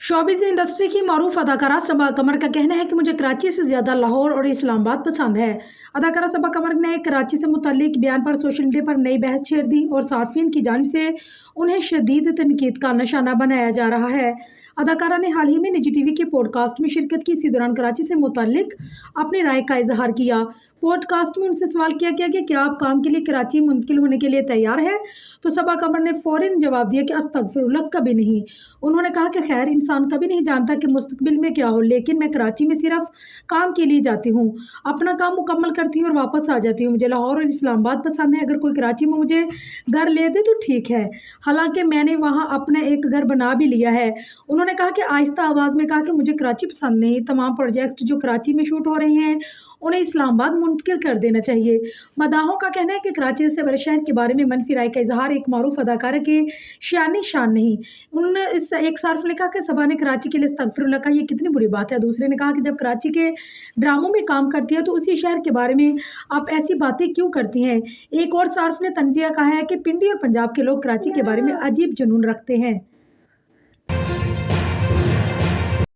Showbiz industry की मारूफ अदाकारा सबा कमर का कहना है कि मुझे कराची से ज़्यादा लाहौर और इस्लामाबाद पसंद है। अदाकारा सबा कमर ने कराची से मुतल्लिक बयान पर सोशल मीडिया पर नई बहस छेड़ दी और सार्फिन की जानिब से उन्हें शदीद तनकीद का निशाना बनाया जा रहा है। अदाकारा ने हाल ही में निजी टीवी के पॉडकास्ट में शिरकत की। इसी दौरान कराची से मुतल्लिक अपनी राय का इजहार किया। पॉडकास्ट में उनसे सवाल किया गया कि क्या आप काम के लिए कराची मुंतकिल होने के लिए तैयार हैं, तो सबा कमर ने फ़ौरन जवाब दिया कि अस्तगफिरुल्लाह, कभी नहीं। उन्होंने कहा कि खैर, इंसान कभी नहीं जानता कि मुस्तकबिल में क्या हो, लेकिन मैं कराची में सिर्फ काम के लिए जाती हूँ, अपना काम मुकम्मल करती हूँ और वापस आ जाती हूँ। मुझे लाहौर और इस्लामाबाद पसंद है। अगर कोई कराची में मुझे घर ले दे तो ठीक है, हालांकि मैंने वहाँ अपना एक घर बना भी लिया है। उन्होंने कहा कि आहिस्ता आवाज़ में कहा कि मुझे कराची पसंद नहीं। तमाम प्रोजेक्ट्स जो कराची में शूट हो रहे हैं उन्हें इस्लामाबाद मुंतकिल कर देना चाहिए। मदाहों का कहना है कि कराची से बड़े शहर के बारे में मनफी राय का इजहार एक मारूफ अदाकारा के शानी शान नहीं। उन्होंने इस एक सार्फ ने कहा कि सबा ने कराची के लिए अस्तगफिरुल्लाह कहा, ये कितनी बुरी बात है। दूसरे ने कहा कि जब कराची के ड्रामों में काम करती है तो उसी शहर के बारे में आप ऐसी बातें क्यों करती हैं। एक और सार्फ ने तंजिया कहा है कि पिंडी और पंजाब के लोग कराची के बारे में अजीब जुनून रखते हैं।